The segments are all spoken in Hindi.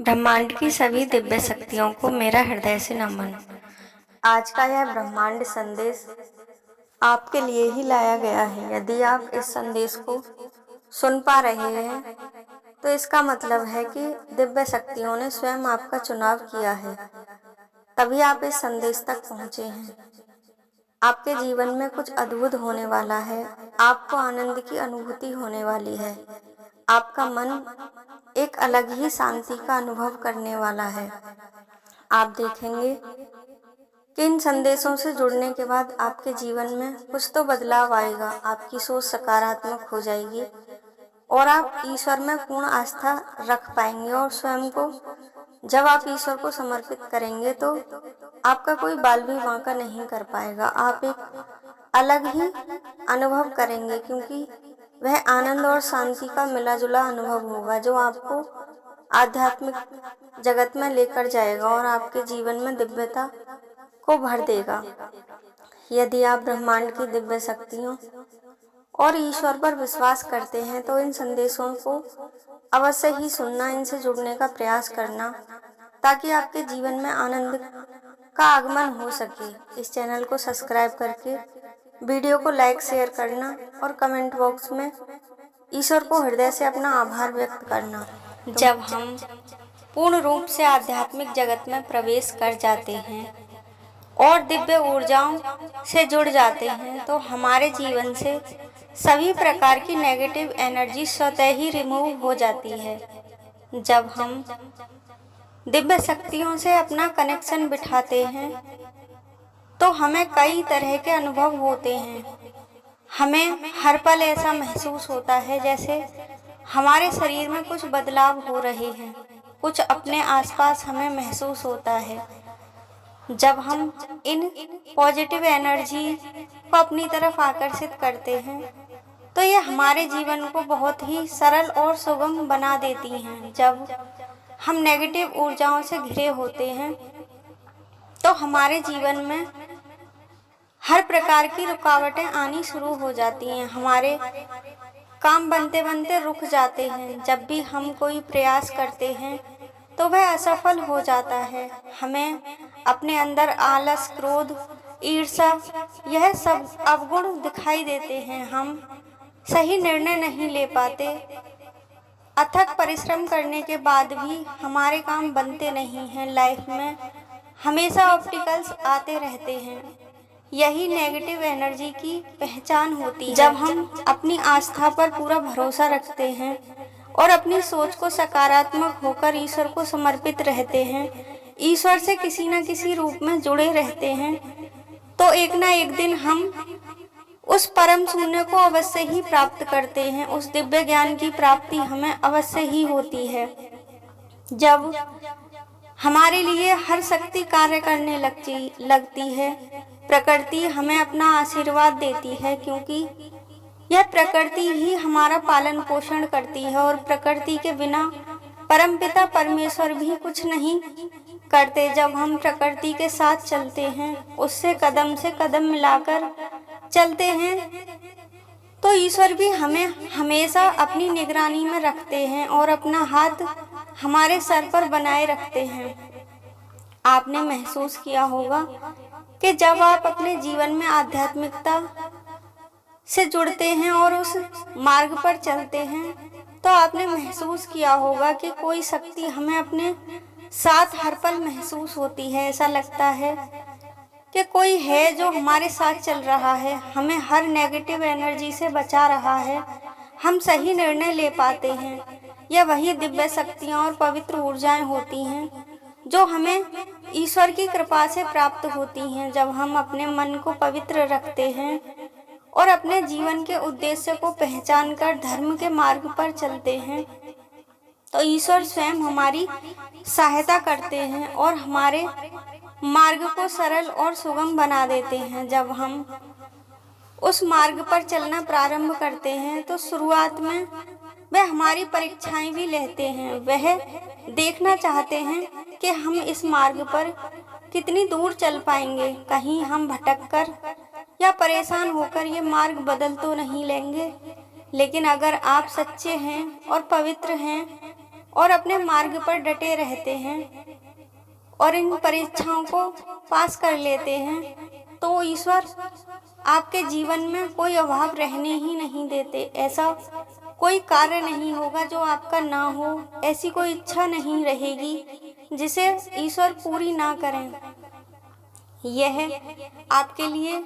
ब्रह्मांड की सभी दिव्य शक्तियों को मेरा हृदय से नमन। आज का यह ब्रह्मांड संदेश आपके लिए ही लाया गया है। यदि आप इस संदेश को सुन पा रहे हैं तो इसका मतलब है कि दिव्य शक्तियों ने स्वयं आपका चुनाव किया है, तभी आप इस संदेश तक पहुंचे हैं। आपके जीवन में कुछ अद्भुत होने वाला है। आपको आनंद की अनुभूति होने वाली है। आपका मन एक अलग ही शांति का अनुभव करने वाला है। आप देखेंगे कि इन संदेशों से जुड़ने के बाद आपके जीवन में कुछ तो बदलाव आएगा। आपकी सोच सकारात्मक हो जाएगी और आप ईश्वर में पूर्ण आस्था रख पाएंगे। और स्वयं को जब आप ईश्वर को समर्पित करेंगे तो आपका कोई बाल भी बांका नहीं कर पाएगा। आप एक अलग ही अनुभव करेंगे, क्योंकि वह आनंद और शांति का मिला जुला अनुभव होगा जो आपको आध्यात्मिक जगत में लेकर जाएगा और आपके जीवन में दिव्यता को भर देगा। यदि आप ब्रह्मांड की दिव्य शक्तियों और ईश्वर पर विश्वास करते हैं तो इन संदेशों को अवश्य ही सुनना, इनसे जुड़ने का प्रयास करना, ताकि आपके जीवन में आनंद का आगमन हो सके। इस चैनल को सब्सक्राइब करके वीडियो को लाइक शेयर करना और कमेंट बॉक्स में ईश्वर को हृदय से अपना आभार व्यक्त करना। जब हम पूर्ण रूप से आध्यात्मिक जगत में प्रवेश कर जाते हैं और दिव्य ऊर्जाओं से जुड़ जाते हैं तो हमारे जीवन से सभी प्रकार की नेगेटिव एनर्जी स्वतः ही रिमूव हो जाती है। जब हम दिव्य शक्तियों से अपना कनेक्शन बिठाते हैं तो हमें कई तरह के अनुभव होते हैं। हमें हर पल ऐसा महसूस होता है जैसे हमारे शरीर में कुछ बदलाव हो रहे हैं, कुछ अपने आसपास हमें महसूस होता है। जब हम इन पॉजिटिव एनर्जी को अपनी तरफ आकर्षित करते हैं तो ये हमारे जीवन को बहुत ही सरल और सुगम बना देती हैं। जब हम नेगेटिव ऊर्जाओं से घिरे होते हैं तो हमारे जीवन में हर प्रकार की रुकावटें आनी शुरू हो जाती हैं। हमारे काम बनते बनते रुक जाते हैं। जब भी हम कोई प्रयास करते हैं तो वह असफल हो जाता है। हमें अपने अंदर आलस, क्रोध, ईर्ष्या, यह सब अवगुण दिखाई देते हैं। हम सही निर्णय नहीं ले पाते। अथक परिश्रम करने के बाद भी हमारे काम बनते नहीं हैं। लाइफ में हमेशा ऑब्स्टिकल्स आते रहते हैं। यही नेगेटिव एनर्जी की पहचान होती है। जब हम अपनी आस्था पर पूरा भरोसा रखते हैं और अपनी सोच को सकारात्मक होकर ईश्वर को समर्पित रहते हैं, ईश्वर से किसी न किसी रूप में जुड़े रहते हैं, तो एक ना एक दिन हम उस परम शून्य को अवश्य ही प्राप्त करते हैं। उस दिव्य ज्ञान की प्राप्ति हमें अवश्य ही होती है। जब हमारे लिए हर शक्ति कार्य करने लगती है, प्रकृति हमें अपना आशीर्वाद देती है, क्योंकि यह प्रकृति ही हमारा पालन पोषण करती है और प्रकृति के बिना परमपिता परमेश्वर भी कुछ नहीं करते। जब हम प्रकृति के साथ चलते हैं, उससे कदम से कदम मिलाकर चलते हैं, तो ईश्वर भी हमें हमेशा अपनी निगरानी में रखते हैं और अपना हाथ हमारे सर पर बनाए रखते हैं। आपने महसूस किया होगा कि जब आप अपने जीवन में आध्यात्मिकता से जुड़ते हैं और उस मार्ग पर चलते हैं तो आपने महसूस किया होगा कि कोई शक्ति हमें अपने साथ हर पल महसूस होती है। ऐसा लगता है कि कोई है जो हमारे साथ चल रहा है, हमें हर नेगेटिव एनर्जी से बचा रहा है। हम सही निर्णय ले पाते हैं। यह वही दिव्य शक्तियाँ और पवित्र ऊर्जाएं होती हैं जो हमें ईश्वर की कृपा से प्राप्त होती हैं। जब हम अपने मन को पवित्र रखते हैं और अपने जीवन के उद्देश्य को पहचान कर धर्म के मार्ग पर चलते हैं तो ईश्वर स्वयं हमारी सहायता करते हैं और हमारे मार्ग को सरल और सुगम बना देते हैं। जब हम उस मार्ग पर चलना प्रारंभ करते हैं तो शुरुआत में वह हमारी परीक्षाएं भी लेते हैं। वह देखना चाहते हैं कि हम इस मार्ग पर कितनी दूर चल पाएंगे, कहीं हम भटककर या परेशान होकर ये मार्ग बदल तो नहीं लेंगे। लेकिन अगर आप सच्चे हैं और पवित्र हैं और अपने मार्ग पर डटे रहते हैं और इन परीक्षाओं को पास कर लेते हैं, तो ईश्वर आपके जीवन में कोई अभाव रहने ही नहीं देते। ऐसा कोई कार्य नहीं होगा जो आपका ना हो, ऐसी कोई इच्छा नहीं रहेगी जिसे ईश्वर पूरी ना करें। यह आपके लिए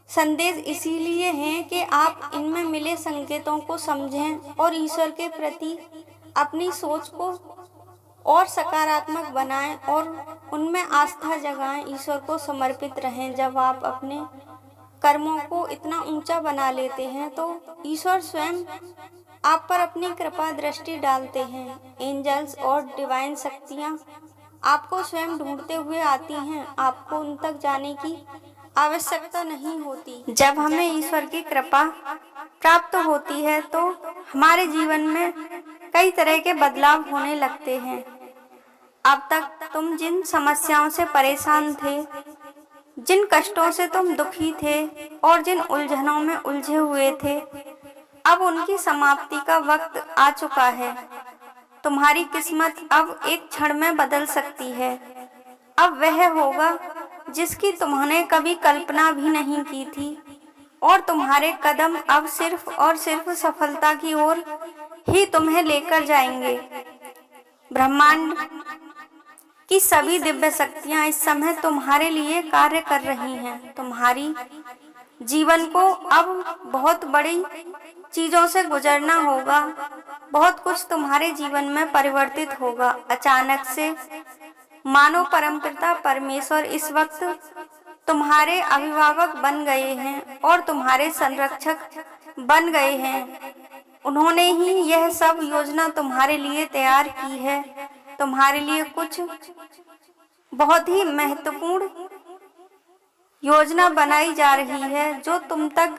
संदेश इसीलिए है कि आप इनमें मिले संकेतों को समझें और ईश्वर के प्रति अपनी सोच को और सकारात्मक बनाएं और उनमें आस्था जगाएं, ईश्वर को समर्पित रहें। जब आप अपने कर्मों को इतना ऊंचा बना लेते हैं तो ईश्वर स्वयं आप पर अपनी कृपा दृष्टि डालते हैं। एंजल्स और डिवाइन शक्तियाँ आपको स्वयं ढूंढते हुए आती हैं, आपको उन तक जाने की आवश्यकता नहीं होती। जब हमें ईश्वर की कृपा प्राप्त होती है तो हमारे जीवन में कई तरह के बदलाव होने लगते हैं। अब तक तुम जिन समस्याओं से परेशान थे, जिन कष्टों से तुम दुखी थे और जिन उलझनों में उलझे हुए थे, अब उनकी समाप्ति का वक्त आ चुका है। तुम्हारी किस्मत अब एक क्षण में बदल सकती है। अब वह होगा जिसकी तुमने कभी कल्पना भी नहीं की थी और तुम्हारे कदम अब सिर्फ और सिर्फ सफलता की ओर ही तुम्हें लेकर जाएंगे। ब्रह्मांड की सभी दिव्य शक्तियां इस समय तुम्हारे लिए कार्य कर रही हैं। तुम्हारी जीवन को अब बहुत बड़ी चीजों से गुजरना होगा। बहुत कुछ तुम्हारे जीवन में परिवर्तित होगा। अचानक से मानो परमपिता परमेश्वर इस वक्त तुम्हारे अभिभावक बन गए हैं और तुम्हारे संरक्षक बन गए हैं। उन्होंने ही यह सब योजना तुम्हारे लिए तैयार की है। तुम्हारे लिए कुछ बहुत ही महत्वपूर्ण योजना बनाई जा रही है जो तुम तक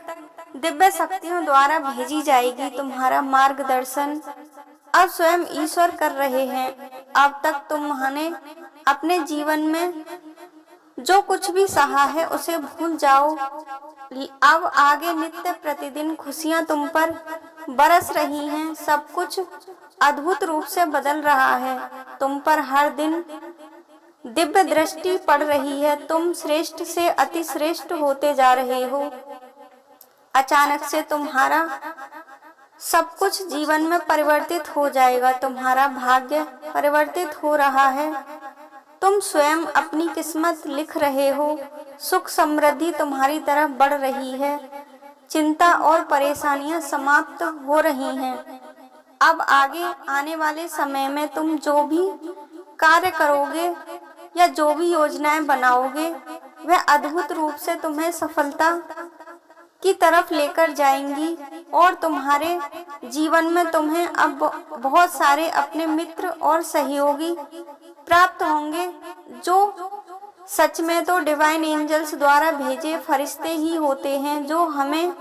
दिव्य शक्तियों द्वारा भेजी जाएगी। तुम्हारा मार्गदर्शन अब स्वयं ईश्वर कर रहे हैं। अब तक तुमने अपने जीवन में जो कुछ भी सहा है उसे भूल जाओ। अब आगे नित्य प्रतिदिन खुशियां तुम पर बरस रही हैं। सब कुछ अद्भुत रूप से बदल रहा है। तुम पर हर दिन दिव्य दृष्टि पड़ रही है। तुम श्रेष्ठ से अति श्रेष्ठ होते जा रहे हो। अचानक से तुम्हारा सब कुछ जीवन में परिवर्तित हो जाएगा। तुम्हारा भाग्य परिवर्तित हो रहा है। तुम स्वयं अपनी किस्मत लिख रहे हो। सुख समृद्धि तुम्हारी तरफ बढ़ रही है। चिंता और परेशानियां समाप्त हो रही हैं। अब आगे आने वाले समय में तुम जो भी कार्य करोगे या जो भी योजनाएं बनाओगे वह अद्भुत रूप से तुम्हें सफलता की तरफ लेकर जाएंगी और तुम्हारे जीवन में तुम्हें अब बहुत सारे अपने मित्र और सहयोगी प्राप्त होंगे जो सच में तो डिवाइन एंजल्स द्वारा भेजे फरिश्ते ही होते हैं, जो हमें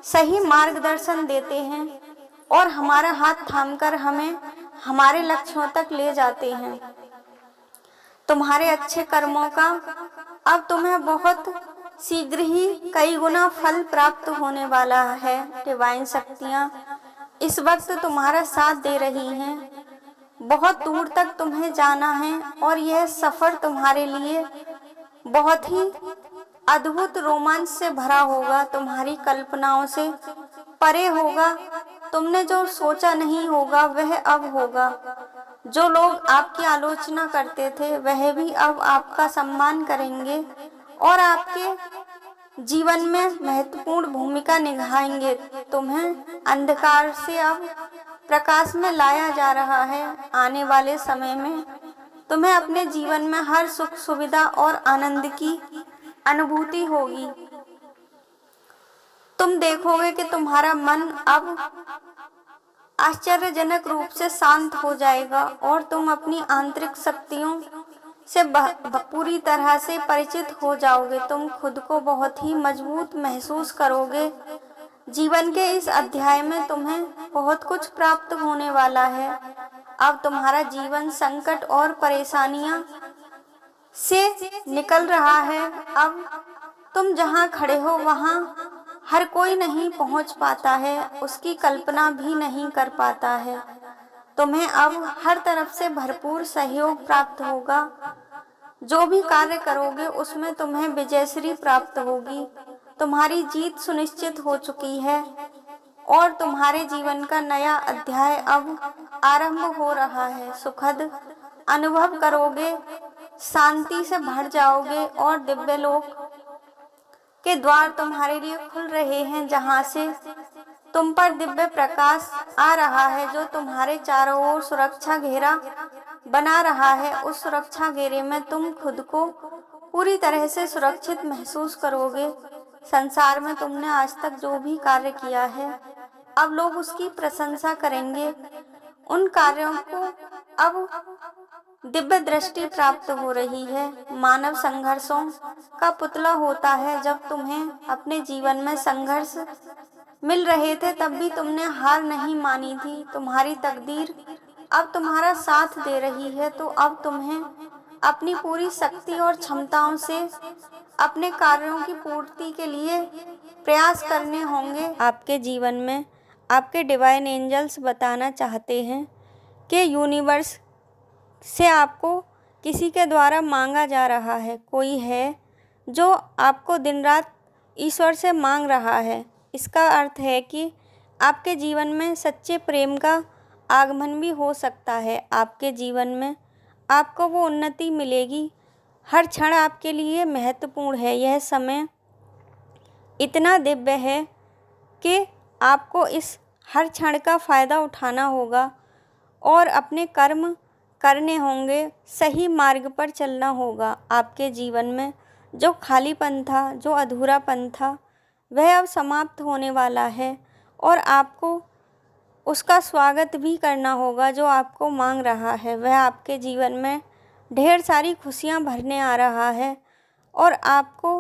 सही मार्गदर्शन देते हैं और हमारा हाथ थामकर हमें हमारे लक्ष्यों तक ले जाते हैं। तुम्हारे अच्छे कर्मों का अब तुम्हें बहुत शीघ्र ही कई गुना फल प्राप्त होने वाला है। डिवाइन शक्तियाँ इस वक्त तुम्हारा साथ दे रही हैं। बहुत दूर तक तुम्हें जाना है और यह सफर तुम्हारे लिए बहुत ही अद्भुत रोमांच से भरा होगा। तुम्हारी कल्पनाओं से परे होगा। तुमने जो सोचा नहीं होगा वह अब होगा। जो लोग आपकी आलोचना करते थे वह भी अब आपका सम्मान करेंगे और आपके जीवन में महत्वपूर्ण भूमिका निभाएंगे। तुम्हें अंधकार से अब प्रकाश में लाया जा रहा है। आने वाले समय में तुम्हें अपने जीवन में हर सुख सुविधा और आनंद की अनुभूति होगी। तुम देखोगे कि तुम्हारा मन अब आश्चर्यजनक रूप से शांत हो जाएगा और तुम अपनी आंतरिक शक्तियों से पूरी तरह से परिचित हो जाओगे। तुम खुद को बहुत ही मजबूत महसूस करोगे। जीवन के इस अध्याय में तुम्हें बहुत कुछ प्राप्त होने वाला है। अब तुम्हारा जीवन संकट और परेशानियां से निकल रहा है। अब तुम जहां खड़े हो वहां हर कोई नहीं पहुंच पाता है, उसकी कल्पना भी नहीं कर पाता है। तुम्हें अब हर तरफ से भरपूर सहयोग प्राप्त होगा। जो भी कार्य करोगे उसमें तुम्हें विजयश्री प्राप्त होगी। तुम्हारी जीत सुनिश्चित हो चुकी है और तुम्हारे जीवन का नया अध्याय अब आरंभ हो रहा है। सुखद अनुभव करोगे, शांति से भर जाओगे और दिव्यलोक के द्वार तुम्हारे लिए खुल रहे हैं, जहां से तुम पर दिव्य प्रकाश आ रहा है जो तुम्हारे चारों ओर सुरक्षा घेरा बना रहा है। उस सुरक्षा घेरे में तुम खुद को पूरी तरह से सुरक्षित महसूस करोगे। संसार में तुमने आज तक जो भी कार्य किया है, अब लोग उसकी प्रशंसा करेंगे। उन कार्यों को अब दिव्य दृष्टि प्राप्त हो रही है। मानव संघर्षों का पुतला होता है। जब तुम्हें अपने जीवन में संघर्ष मिल रहे थे तब भी तुमने हार नहीं मानी थी। तुम्हारी तकदीर अब तुम्हारा साथ दे रही है, तो अब तुम्हें अपनी पूरी शक्ति और क्षमताओं से अपने कार्यों की पूर्ति के लिए प्रयास करने होंगे। आपके जीवन में आपके डिवाइन एंजल्स बताना चाहते हैं कि यूनिवर्स से आपको किसी के द्वारा मांगा जा रहा है। कोई है जो आपको दिन रात ईश्वर से मांग रहा है। इसका अर्थ है कि आपके जीवन में सच्चे प्रेम का आगमन भी हो सकता है। आपके जीवन में आपको वो उन्नति मिलेगी। हर क्षण आपके लिए महत्वपूर्ण है। यह समय इतना दिव्य है कि आपको इस हर क्षण का फ़ायदा उठाना होगा और अपने कर्म करने होंगे। सही मार्ग पर चलना होगा। आपके जीवन में जो खालीपन था, जो अधूरापन था, वह अब समाप्त होने वाला है और आपको उसका स्वागत भी करना होगा। जो आपको मांग रहा है वह आपके जीवन में ढेर सारी खुशियाँ भरने आ रहा है और आपको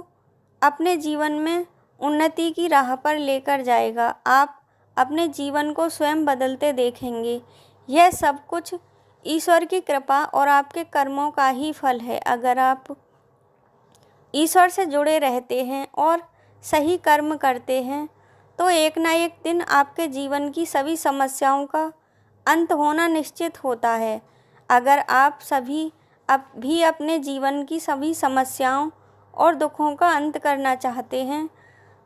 अपने जीवन में उन्नति की राह पर लेकर जाएगा। आप अपने जीवन को स्वयं बदलते देखेंगे। यह सब कुछ ईश्वर की कृपा और आपके कर्मों का ही फल है। अगर आप ईश्वर से जुड़े रहते हैं और सही कर्म करते हैं तो एक ना एक दिन आपके जीवन की सभी समस्याओं का अंत होना निश्चित होता है। अगर आप सभी भी अपने जीवन की सभी समस्याओं और दुखों का अंत करना चाहते हैं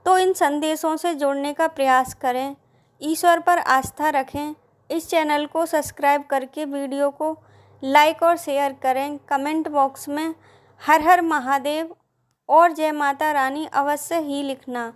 तो इन संदेशों से जुड़ने का प्रयास करें। ईश्वर पर आस्था रखें। इस चैनल को सब्सक्राइब करके वीडियो को लाइक और शेयर करें। कमेंट बॉक्स में हर हर महादेव और जय माता रानी अवश्य ही लिखना।